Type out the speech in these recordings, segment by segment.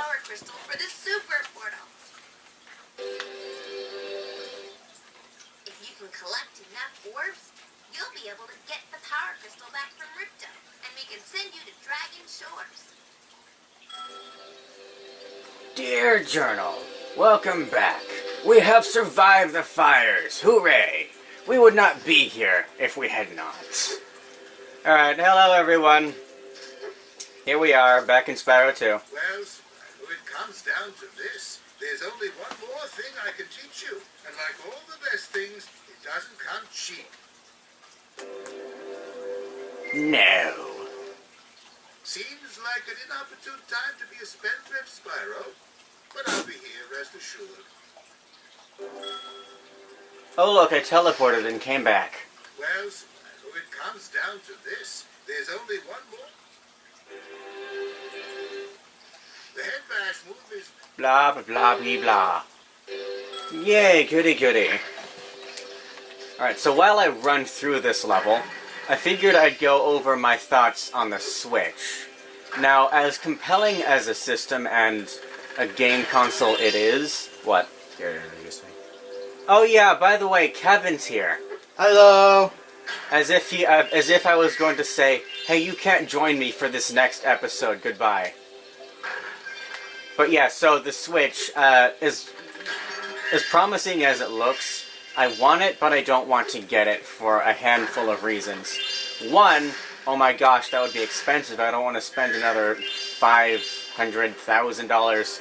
power crystal for the super portal. If you can collect enough orbs, you'll be able to get the power crystal back from Ripto, and we can send you to Dragon Shores. Dear Journal, welcome back. We have survived the fires. Hooray! We would not be here if we had not. Alright, hello everyone. Here we are, back in Spyro 2. Well, Spyro, it comes down to this. There's only one more thing I can teach you. And like all the best things, it doesn't come cheap. No. Seems like an inopportune time to be a spendthrift, Spyro. But I'll be here, rest assured. Oh look, I teleported and came back. Well, Spyro, it comes down to this. There's only one more. The head bash move is... Blah, blah, blah, blah, blah. Yay, goody goody. Alright, so while I run through this level, I figured I'd go over my thoughts on the Switch. Now, as compelling as a system and a game console it is... What? Here, introduce me. Oh yeah, by the way, Kevin's here. Hello! As if I was going to say, hey, you can't join me for this next episode, goodbye. But yeah, so the Switch is as promising as it looks. I want it, but I don't want to get it for a handful of reasons. One, oh my gosh, that would be expensive. I don't want to spend another $500,000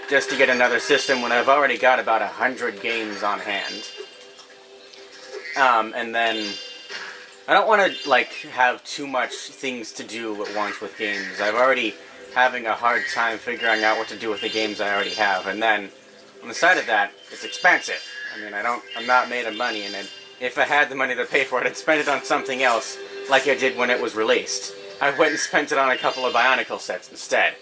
just to get another system when I've already got about 100 games on hand. And then I don't want to like have too much things to do at once with games. I'm already having a hard time figuring out what to do with the games I already have. And then on the side of that, it's expensive. I mean, I'm not made of money, and if I had the money to pay for it, I'd spend it on something else, like I did when it was released. I went and spent it on a couple of Bionicle sets instead.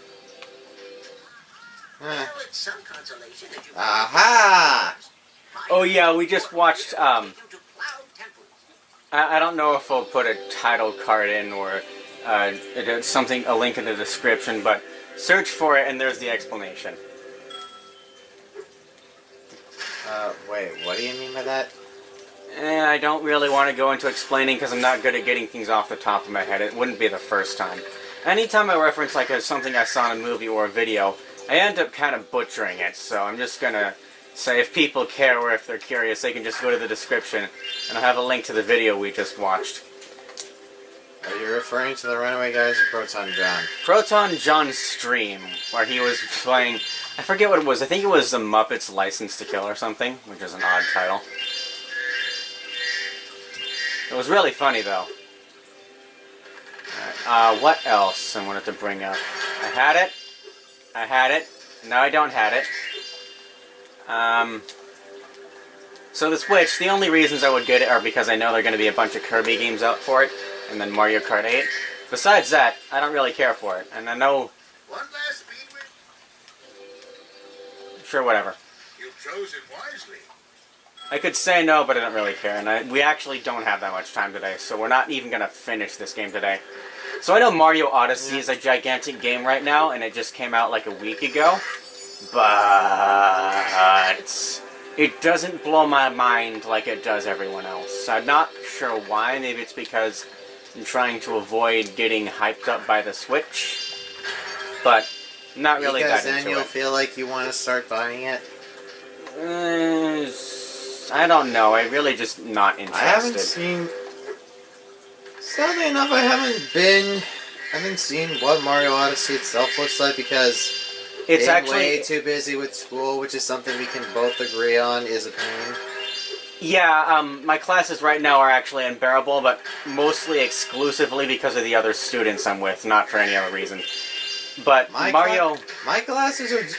Well, it's some consolation that you... Aha! Oh yeah, we just watched, I don't know if I'll put a title card in or a link in the description, but search for it and there's the explanation. Wait, what do you mean by that? I don't really want to go into explaining because I'm not good at getting things off the top of my head. It wouldn't be the first time. Anytime I reference like something I saw in a movie or a video, I end up kind of butchering it, so I'm just gonna say if people care or if they're curious, they can just go to the description, and I'll have a link to the video we just watched. Are you referring to the Runaway Guys or Proton John? Proton John's stream, where he was playing, I forget what it was, I think it was The Muppets License to Kill or something, which is an odd title. It was really funny, though. Alright, what else I wanted to bring up? I had it. No, I don't have it. So the Switch, the only reasons I would get it are because I know there are going to be a bunch of Kirby games out for it, and then Mario Kart 8. Besides that, I don't really care for it, and I know... One last speed win. Sure, whatever. You've chosen wisely. I could say no, but I don't really care, and we actually don't have that much time today, so we're not even going to finish this game today. So I know Mario Odyssey is a gigantic game right now, and it just came out like a week ago, but it doesn't blow my mind like it does everyone else. I'm not sure why. Maybe it's because I'm trying to avoid getting hyped up by the Switch, but I'm not really that into it. Because then you'll feel like you want to start buying it? I don't know. I'm really just not interested. I haven't seen... Sadly enough, I haven't seen what Mario Odyssey itself looks like because it's being actually way too busy with school, which is something we can both agree on is a pain. Yeah, my classes right now are actually unbearable, but mostly exclusively because of the other students I'm with, not for any other reason. But My classes aren't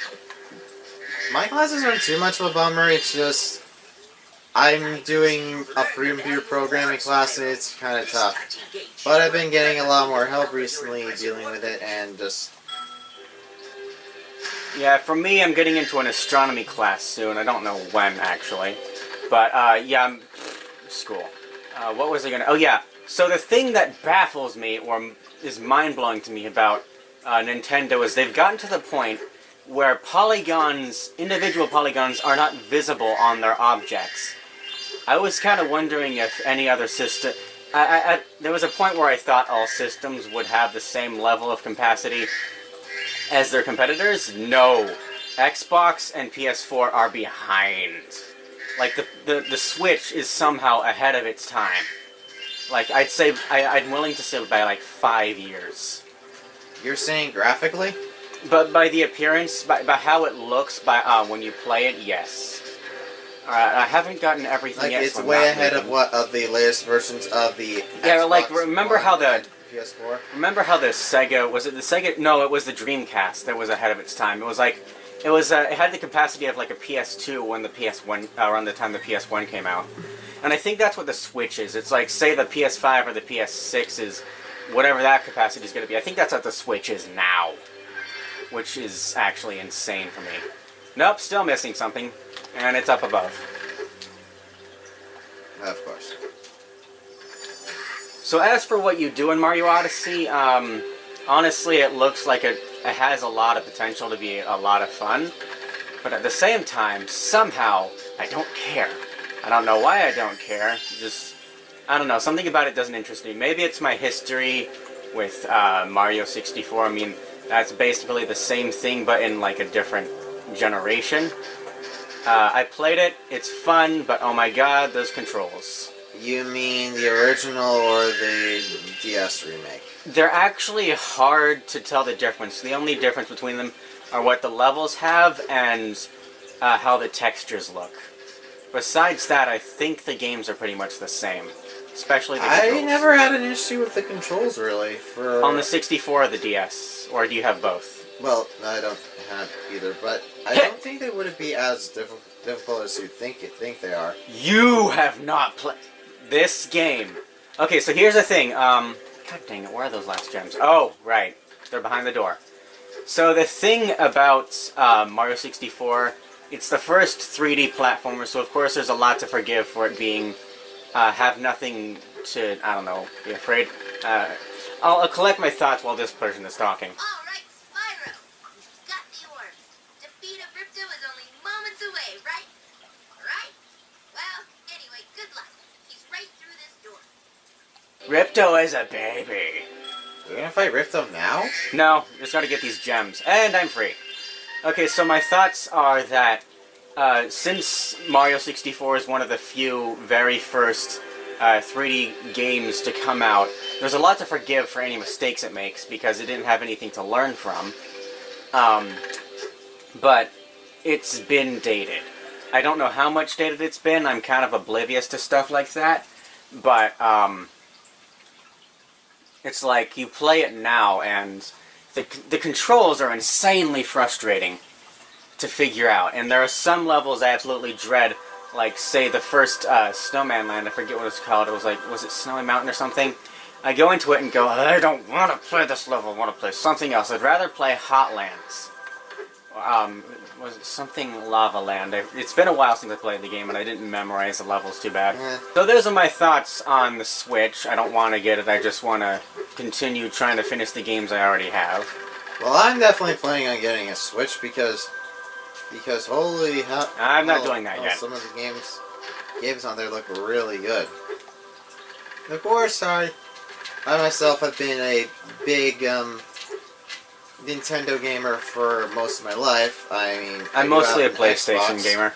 too much of a bummer. It's just I'm doing a computer programming class and it's kind of tough. But I've been getting a lot more help recently dealing with it and just... Yeah, for me, I'm getting into an astronomy class soon. I don't know when, actually. But, yeah, school. What was I gonna... Oh, yeah. So the thing that baffles me, or is mind-blowing to me about Nintendo is they've gotten to the point where polygons, individual polygons, are not visible on their objects. I was kind of wondering if any other system... there was a point where I thought all systems would have the same level of capacity as their competitors. No. Xbox and PS4 are behind. Like, the Switch is somehow ahead of its time. Like, I'd say... I'm willing to say by, like, 5 years. You're saying graphically? But by the appearance, by how it looks, by when you play it, yes. I haven't gotten everything Like, yet. it's so I'm way not ahead making- of the latest versions of the Yeah, Xbox like, remember One how the... and PS4? Remember how the Sega... Was it the Sega? No, it was the Dreamcast that was ahead of its time. It was like... it had the capacity of like a PS2 when the PS1... around the time the PS1 came out. And I think that's what the Switch is. It's like, say the PS5 or the PS6 is... whatever that capacity is going to be. I think that's what the Switch is now. Which is actually insane for me. Nope, still missing something. And it's up above. Of course. So as for what you do in Mario Odyssey, honestly it looks like it has a lot of potential to be a lot of fun. But at the same time, somehow, I don't care. I don't know why I don't care. Just, I don't know, something about it doesn't interest me. Maybe it's my history with Mario 64. I mean, that's basically the same thing, but in like a different generation. I played it, it's fun, but oh my god, those controls. You mean the original or the DS remake? They're actually hard to tell the difference. The only difference between them are what the levels have and how the textures look. Besides that, I think the games are pretty much the same. Especially the controls. I never had an issue with the controls, really. On the 64 or the DS? Or do you have both? Well, I don't have either, but I don't think they would be as difficult as you think they are. You have not played this game. Okay, so here's the thing. God dang it, where are those last gems? Oh, right. They're behind the door. So the thing about Mario 64, it's the first 3D platformer, so of course there's a lot to forgive for it being... have nothing to, I don't know, be afraid. I'll collect my thoughts while this person is talking. All right, Spyro. You've got the orbs. Defeat of Ripto is only moments away, right? Right? Well, anyway, good luck. He's right through this door. Ripto is a baby. We're gonna fight Ripto now? No, just gotta get these gems. And I'm free. Okay, so my thoughts are that since Mario 64 is one of the few very first 3D games to come out, there's a lot to forgive for any mistakes it makes because it didn't have anything to learn from. But it's been dated. I don't know how much dated it's been. I'm kind of oblivious to stuff like that. But it's like you play it now and the controls are insanely frustrating to figure out. And there are some levels I absolutely dread, like, say, the first Snowman Land, I forget what it's called, it was like, was it Snowy Mountain or something? I go into it and go, I don't want to play this level, I want to play something else. I'd rather play Hotlands. Was it something Lava Land? It's been a while since I played the game and I didn't memorize the levels too bad. So those are my thoughts on the Switch. I don't want to get it, I just want to continue trying to finish the games I already have. Well, I'm definitely planning on getting a Switch because holy hell... I'm not doing that yet. Some of the games on there look really good. Of course, I myself have been a big Nintendo gamer for most of my life. I mean, I'm mostly a an PlayStation Xbox, gamer.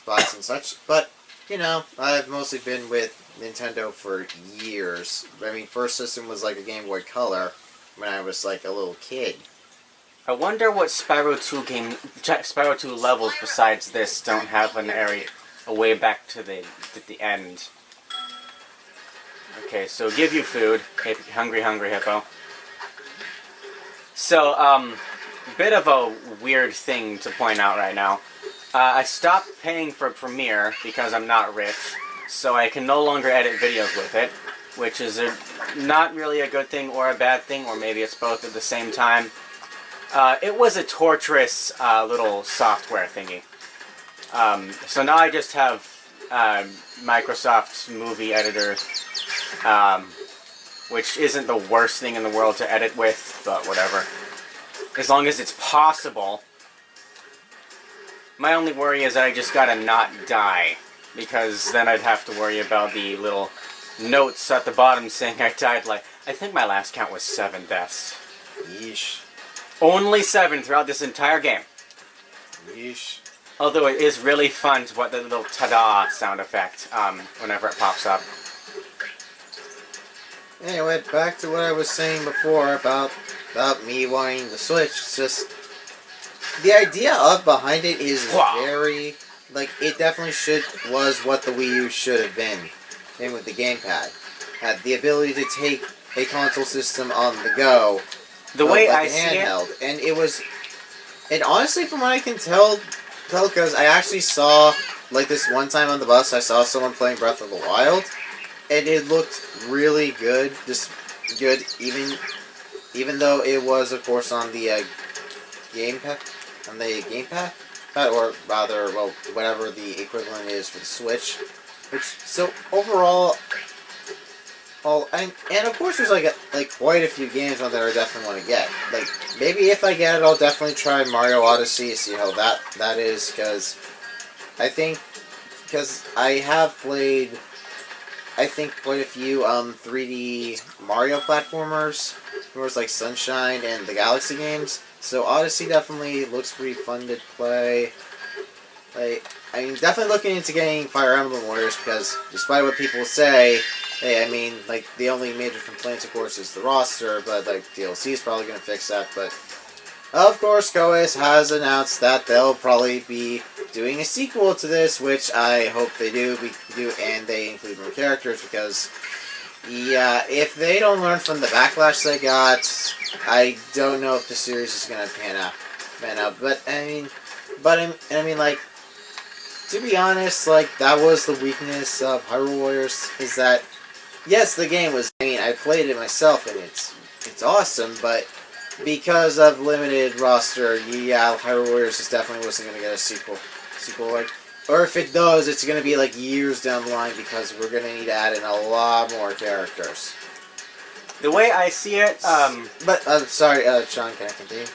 Xbox and such, but you know, I've mostly been with Nintendo for years. I mean, first system was like a Game Boy Color when I was like a little kid. I wonder what Spyro 2 levels besides this don't have an area a way back to the end. Okay, so give you food, hungry hippo. So, bit of a weird thing to point out right now. I stopped paying for Premiere because I'm not rich, so I can no longer edit videos with it, which is not really a good thing or a bad thing, or maybe it's both at the same time. It was a torturous little software thingy. So now I just have Microsoft's movie editor, which isn't the worst thing in the world to edit with, but whatever. as long as it's possible. My only worry is that I just gotta not die, because then I'd have to worry about the little notes at the bottom saying I died like... I think my last count was 7 deaths. Yeesh. Only 7 throughout this entire game. Yeesh. Although it is really fun to what the little ta-da sound effect whenever it pops up. Anyway, back to what I was saying before about me wanting the Switch. It's just the idea of behind it is very like it definitely was what the Wii U should have been. And with the gamepad, had the ability to take a console system on the go. The way like I see handheld, and it was, and honestly, from what I can tell, because I actually saw like this one time on the bus, I saw someone playing Breath of the Wild, and it looked really good. Just good, even though it was, of course, on the gamepad, or rather, well, whatever the equivalent is for the Switch. Which, so overall, and of course, there's like quite a few games on there I definitely want to get. Like maybe if I get it, I'll definitely try Mario Odyssey, see how that is, because I have played, I think, quite a few 3D Mario platformers, like Sunshine and the Galaxy games. So Odyssey definitely looks pretty fun to play. I'm definitely looking into getting Fire Emblem Warriors because, despite what people say, hey, I mean, like, the only major complaints, of course, is the roster, but, like, DLC is probably going to fix that, but, of course, Koei has announced that they'll probably be doing a sequel to this, which I hope they do, and they include more characters, because, yeah, if they don't learn from the backlash they got, I don't know if the series is going to pan out, but, I mean, like, to be honest, like, that was the weakness of Hyrule Warriors, is that, yes, the game was, I played it myself, and it's awesome, but because of limited roster, yeah, Hyrule Warriors just definitely wasn't going to get a sequel, like, or if it does, it's going to be, like, years down the line, because we're going to need to add in a lot more characters. The way I see it, But, sorry, Sean, can I continue?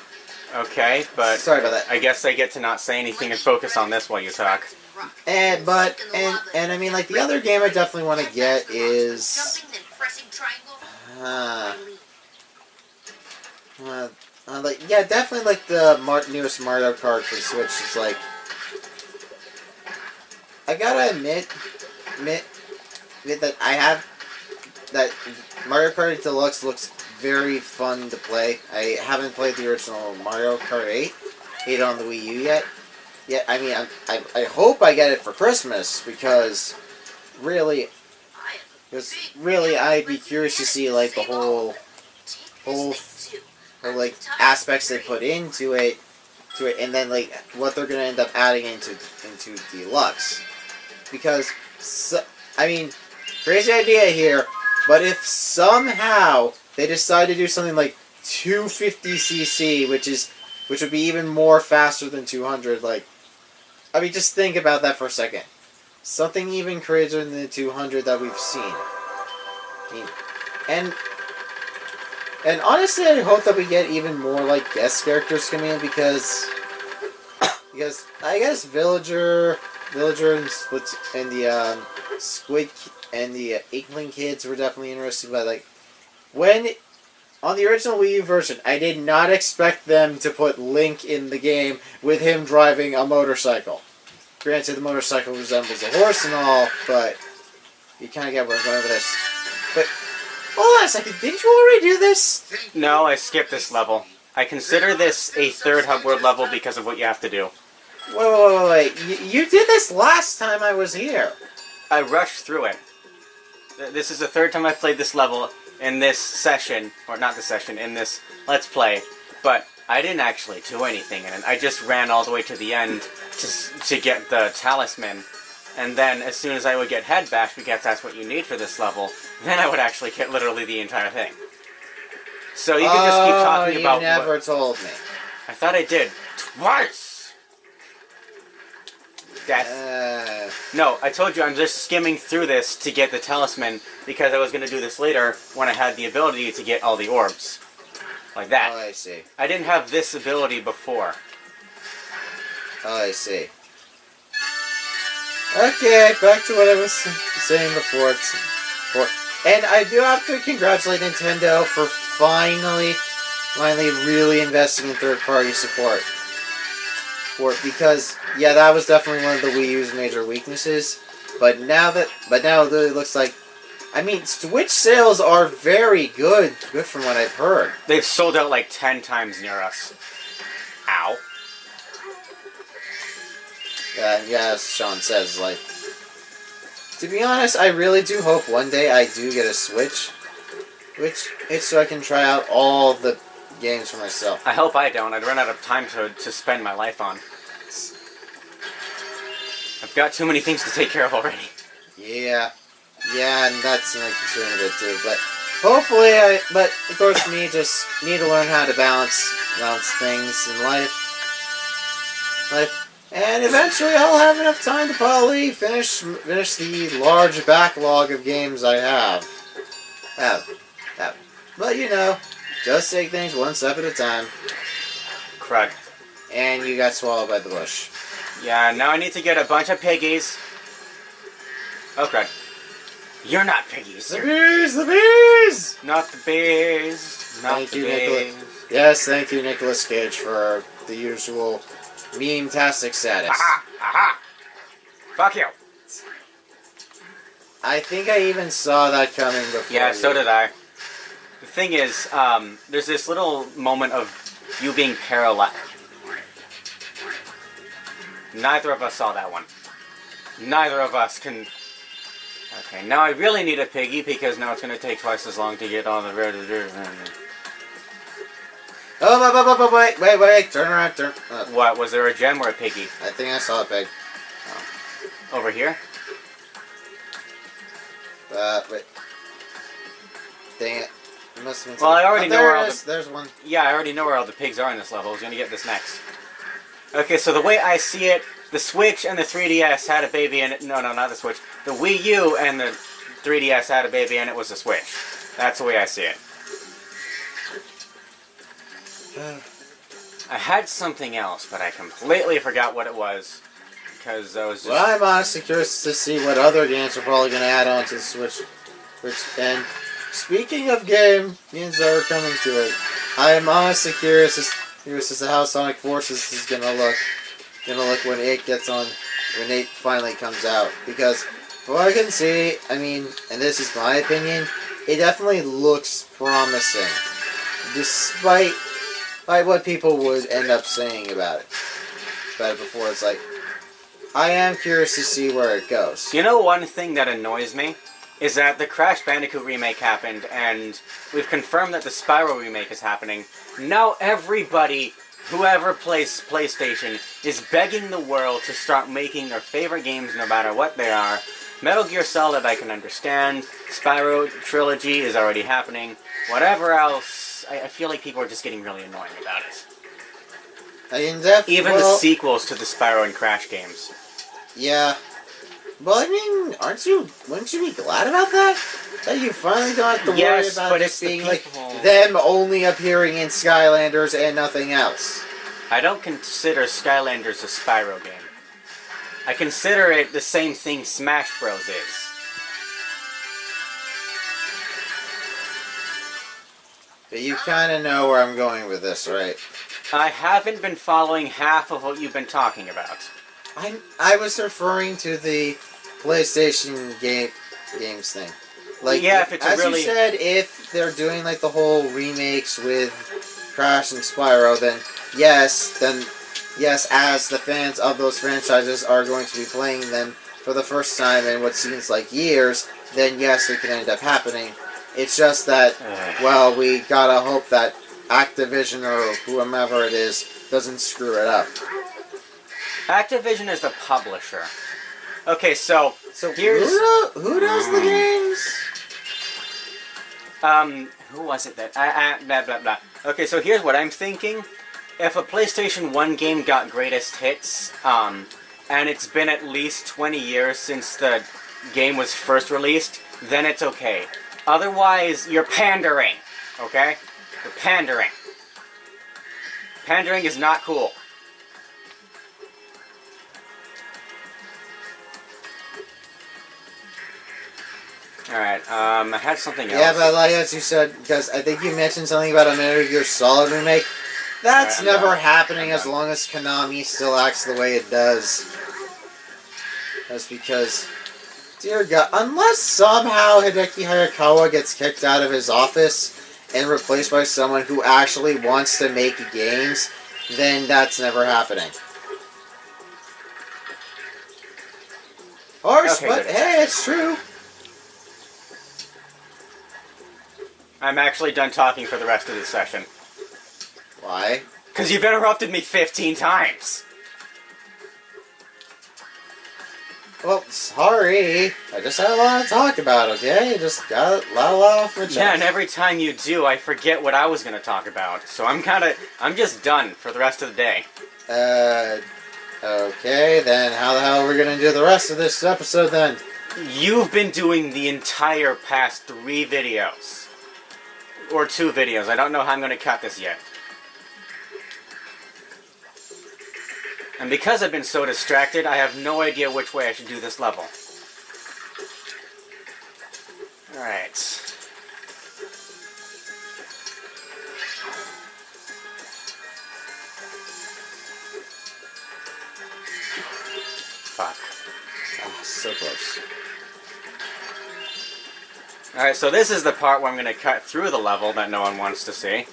Okay, but... Sorry about that. I guess I get to not say anything and focus on this while you talk. And I mean, like, the other game I definitely want to get is like, yeah, definitely like the newest Mario Kart for the Switch. It's like, I gotta admit that that Mario Kart Deluxe looks very fun to play. I haven't played the original Mario Kart 8 on the Wii U yet. Yeah, I mean, I hope I get it for Christmas, because really, I'd be curious to see, like, the whole like, aspects they put into it, and then, like, what they're gonna end up adding into Deluxe. Because, I mean, crazy idea here, but if somehow they decide to do something like 250cc, which would be even more faster than 200, like, I mean, just think about that for a second. Something even crazier than the 200 that we've seen. I mean, and honestly, I hope that we get even more, like, guest characters coming in, because I guess Villager and Split and the Squid and the Inkling kids were definitely interesting, but, like, on the original Wii U version, I did not expect them to put Link in the game with him driving a motorcycle. Granted, the motorcycle resembles a horse and all, but you kind of get where I'm going with this. But, hold on a second, didn't you already do this? No, I skipped this level. I consider this a third hub world level because of what you have to do. Wait. You did this last time I was here. I rushed through it. This is the third time I've played this level in this session, or not this session, in this Let's Play, but I didn't actually do anything in it. I just ran all the way to the end to get the talisman, and then as soon as I would get head bashed, because that's what you need for this level, then I would actually get literally the entire thing. So you can just keep talking about... you never told me. I thought I did. Twice! Death. No, I told you I'm just skimming through this to get the talisman, because I was going to do this later when I had the ability to get all the orbs. Like that. Oh, I see. I didn't have this ability before. Oh, I see. Okay, back to what I was saying before. And I do have to congratulate Nintendo for finally really investing in third-party support. Because, yeah, that was definitely one of the Wii U's major weaknesses. But now it really looks like... I mean, Switch sales are very good. Good from what I've heard. They've sold out like 10 times near us. Ow. Yeah, as Sean says, like... To be honest, I really do hope one day I do get a Switch. It's so I can try out all the games for myself. I hope I don't. I'd run out of time to spend my life on. I've got too many things to take care of already. Yeah, and that's my concern a bit too. But hopefully, but of course, me just need to learn how to balance things in life. And eventually, I'll have enough time to probably finish the large backlog of games I have. But you know, just take things one step at a time. Crud. And you got swallowed by the bush. Yeah, now I need to get a bunch of piggies. Oh, crud. You're not piggies. The bees! Not the bees. Not Thank the you, bees. Nicholas. Yes, thank you, Nicolas Cage, for the usual meme-tastic status. Aha! Aha! Fuck you. I think I even saw that coming before. Yeah, so did I. The thing is, there's this little moment of you being paralyzed. Neither of us saw that one. Neither of us can... Okay, now I really need a piggy because now it's going to take twice as long to get on the road. Oh, wait, turn around, turn... What, was there a gem or a piggy? I think I saw a pig. Over here? Wait. Dang it. It must have been... Well, I already know where all the... There's one. Yeah, I already know where all the pigs are in this level. I was going to get this next. Okay, so the way I see it, the Switch and the 3DS had a baby in it. No, not the Switch. The Wii U and the 3DS had a baby and it was the Switch. That's the way I see it. I had something else, but I completely forgot what it was. Because I was just... Well, I'm honestly curious to see what other games are probably going to add on to the Switch. And speaking of games that are coming to it, I am honestly curious as to how Sonic Forces is gonna look when it finally comes out. Because from what I can see, I mean, and this is my opinion, it definitely looks promising, despite what people would end up saying about it before. It's like, I am curious to see where it goes. You know, one thing that annoys me is that the Crash Bandicoot remake happened, and we've confirmed that the Spyro remake is happening. Now everybody, whoever plays PlayStation, is begging the world to start making their favorite games no matter what they are. Metal Gear Solid I can understand. Spyro Trilogy is already happening. Whatever else, I feel like people are just getting really annoying about it. Even the sequels to the Spyro and Crash games. Yeah. Well, I mean, wouldn't you be glad about that? That you finally don't have to worry about it being like them only appearing in Skylanders and nothing else. I don't consider Skylanders a Spyro game. I consider it the same thing Smash Bros. Is. But you kind of know where I'm going with this, right? I haven't been following half of what you've been talking about. I was referring to the PlayStation games thing. Like, yeah, if it's as really... you said, if they're doing like the whole remakes with Crash and Spyro, then yes, as the fans of those franchises are going to be playing them for the first time in what seems like years, then yes, it can end up happening. It's just that, well, we gotta hope that Activision or whomever it is doesn't screw it up. Activision is the publisher. Okay, so here's... Who does the games? Who was it that... blah, blah, blah. Okay, so here's what I'm thinking. If a PlayStation 1 game got greatest hits, and it's been at least 20 years since the game was first released, then it's okay. Otherwise, you're pandering, okay? You're pandering. Pandering is not cool. Alright, I had something else. Yeah, but like as you said, because I think you mentioned something about a Metal Gear Solid remake. That's Alright, I'm never done. happening I'm as done. long as Konami still acts the way it does. That's because, dear God, unless somehow Hideki Hayakawa gets kicked out of his office and replaced by someone who actually wants to make games, then that's never happening. Harsh, Okay, but good. hey, it's true. I'm actually done talking for the rest of this session. Why? Because you've interrupted me 15 times! Well, sorry. I just had a lot to talk about, okay? Just got a lot off my chest. Yeah, and every time you do, I forget what I was going to talk about. So I'm just done for the rest of the day. Okay, then how the hell are we gonna do the rest of this episode then? You've been doing the entire past 3 videos. Or 2 videos. I don't know how I'm going to cut this yet. And because I've been so distracted, I have no idea which way I should do this level. Alright. Fuck. Oh, so close. Alright, so this is the part where I'm going to cut through the level that no one wants to see.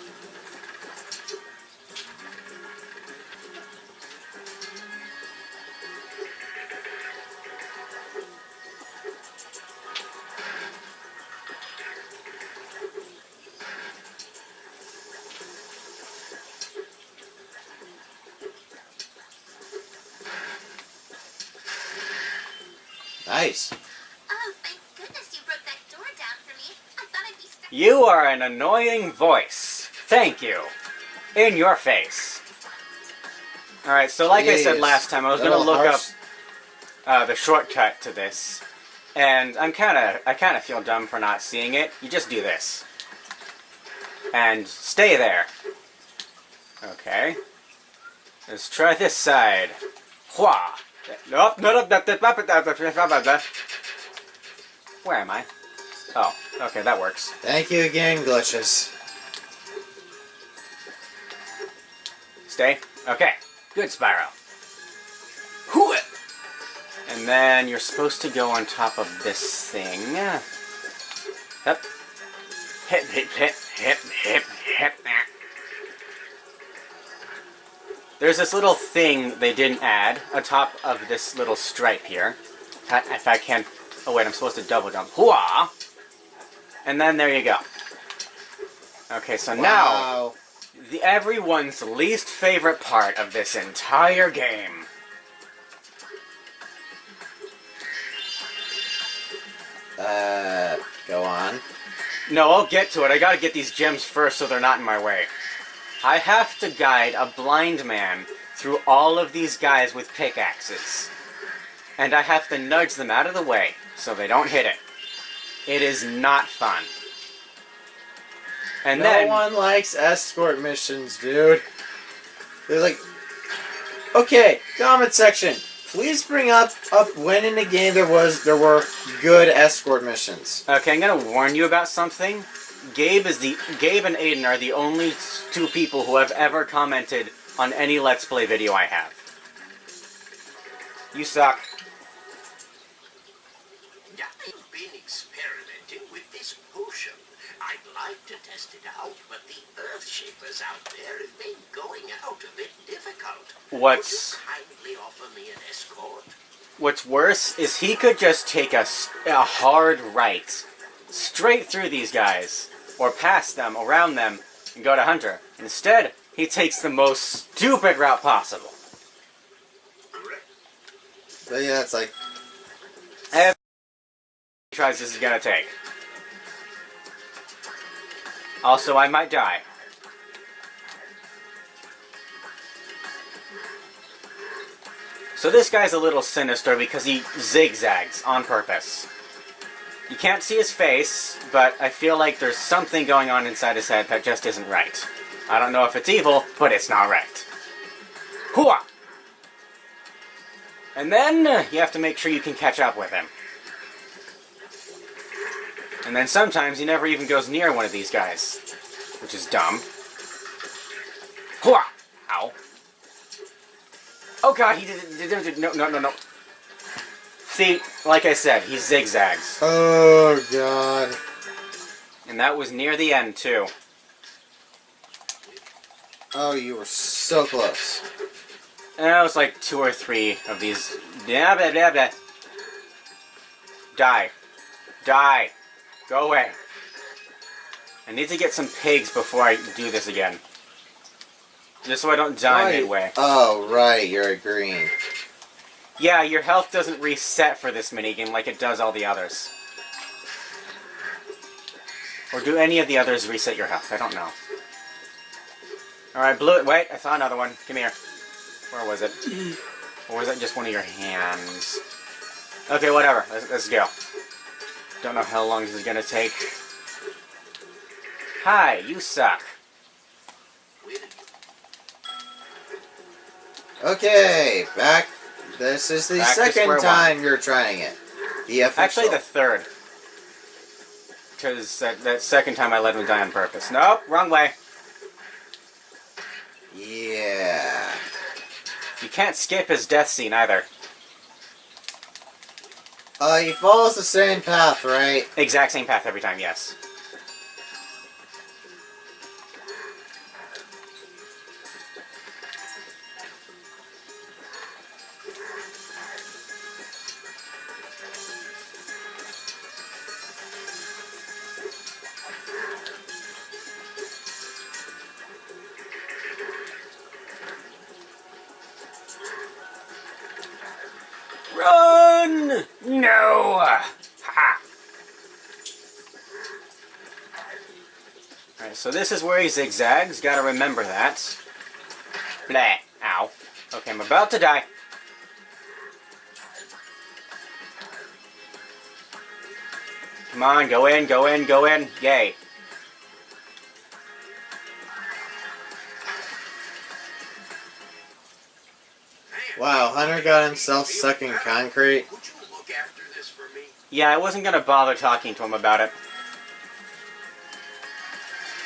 Nice. Oh, thank goodness you broke that door down for me. I thought I'd be stuck. You are an annoying voice. Thank you. In your face. Alright, so like I said Jeez. last time, I was going to Little look harsh. up the shortcut to this. And I kind of feel dumb for not seeing it. You just do this. And stay there. Okay. Let's try this side. Hua. Nope, where am I? Oh, okay, that works. Thank you again, glitches. Stay. Okay. Good, Spyro. Hoo! And then you're supposed to go on top of this thing. Hip. Hip, hip, hip, hip, hip, hip. There's this little thing they didn't add atop of this little stripe here. If I can... Oh wait, I'm supposed to double jump. Hooah! And then there you go. Okay, so now... Wow. Everyone's least favorite part of this entire game. Go on. No, I'll get to it. I gotta get these gems first so they're not in my way. I have to guide a blind man through all of these guys with pickaxes. And I have to nudge them out of the way so they don't hit it. It is not fun. And No then... one likes escort missions, dude. They're like... Okay, comment section. Please bring up when in the game there were good escort missions. Okay, I'm gonna warn you about something. Gabe and Aiden are the only 2 people who have ever commented on any Let's Play video I have. You suck. I've been experimenting with this potion. I'd like to test it out, but the Earthshapers out there have been going out a bit difficult. What's Would you kindly offer me an escort? worse is he could just take a hard right straight through these guys, or past them, around them, and go to Hunter. Instead, he takes the most stupid route possible. Correct. But yeah, it's like... Every tries this is gonna take. Also, I might die. So this guy's a little sinister because he zigzags on purpose. You can't see his face, but I feel like there's something going on inside his head that just isn't right. I don't know if it's evil, but it's not right. Hooah! And then you have to make sure you can catch up with him. And then sometimes he never even goes near one of these guys, which is dumb. Hooah! Ow. Oh god, he did no. See, like I said, he zigzags. Oh god. And that was near the end, too. Oh, you were so close. And that was like 2 or 3 of these. Blah, blah, blah, blah. Die. Die. Go away. I need to get some pigs before I do this again. Just so I don't die midway. Oh, right, you're a green. Yeah, your health doesn't reset for this minigame like it does all the others. Or do any of the others reset your health? I don't know. Alright, blue. Wait, I saw another one. Come here. Where was it? Or was that just one of your hands? Okay, whatever. Let's go. Don't know how long this is gonna take. Hi, you suck. Okay, back. This is the Back to second square time one. you're trying it. The official. Actually, the third. Because that second time I let him die on purpose. Nope, wrong way. Yeah. You can't skip his death scene either. He follows the same path, right? Exact same path every time, yes. Run! No! Ha! Alright, so this is where he zigzags. Gotta remember that. Blah. Ow. Okay, I'm about to die. Come on, go in, go in, go in. Yay. Wow, Hunter got himself stuck in concrete. Would you look after this for me? Yeah, I wasn't gonna bother talking to him about it.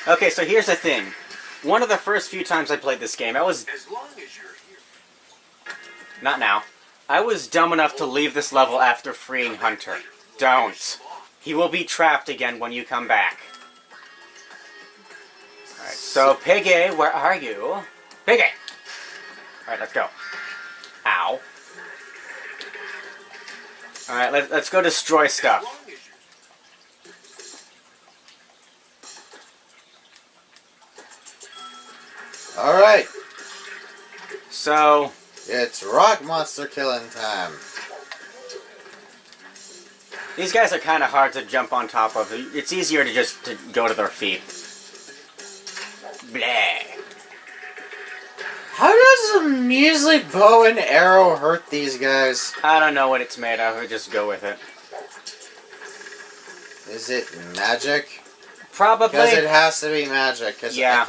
Okay, so here's the thing. One of the first few times I played this game, I was... As long as you're here. Not now. I was dumb enough to leave this level after freeing Hunter. Don't. He will be trapped again when you come back. Alright, so Piggy, where are you? Piggy! Alright, let's go. Ow. Alright, let's go destroy stuff. Alright, So, it's rock monster killing time. these guys are kind of hard to jump on top of. It's easier to just go to their feet. Blah. How does a measly bow and arrow hurt these guys? I don't know what it's made of. I just go with it. Is it magic? Probably. Because it has to be magic. Yeah.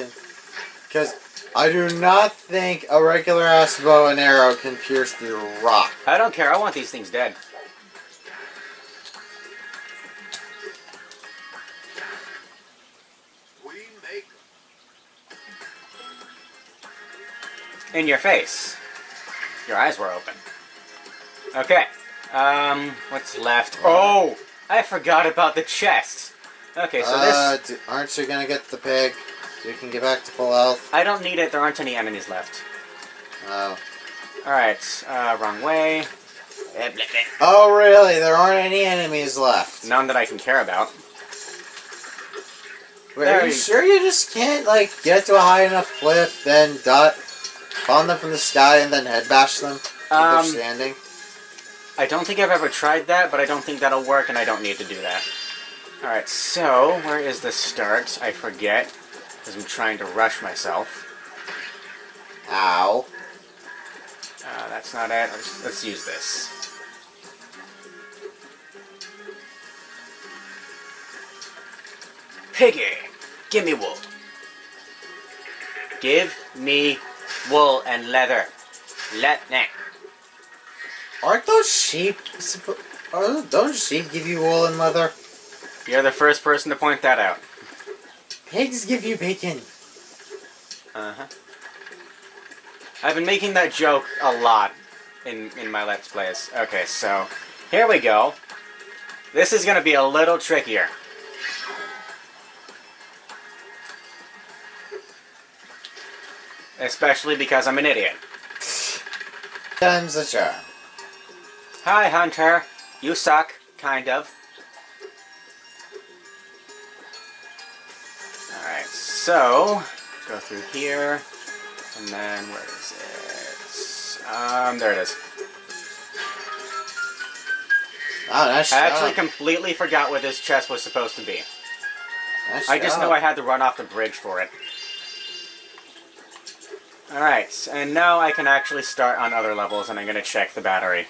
Because I do not think a regular ass bow and arrow can pierce through rock. I don't care. I want these things dead. We make In your face. Your eyes were open. Okay. What's left? Oh! I forgot about the chest. Okay, so this... Aren't you gonna get the pig so you can get back to full health? I don't need it. There aren't any enemies left. Oh. Alright, wrong way. Oh, really? There aren't any enemies left? None that I can care about. Wait, are you sure you just can't, like, get to a high enough cliff, then spawn them from the sky, and then head bash them if they're standing? I don't think I've ever tried that, but I don't think that'll work, and I don't need to do that. Alright, so, where is the start? I forget, because I'm trying to rush myself. Ow. That's not it. Let's use this. Piggy, give me wool. Give me wool and leather. Let me. Aren't those sheep? Don't sheep give you wool and leather? You're the first person to point that out. Pigs give you bacon. Uh-huh. I've been making that joke a lot in my Let's Plays. Okay, so here we go. This is going to be a little trickier. Especially because I'm an idiot. Time's a charm. Hi, Hunter. You suck, kind of. Alright, so go through here, and then where is it? There it is. Oh, nice I job. actually completely forgot what this chest was supposed to be. Nice I just job. knew I had to run off the bridge for it. Alright, and now I can actually start on other levels, and I'm going to check the battery.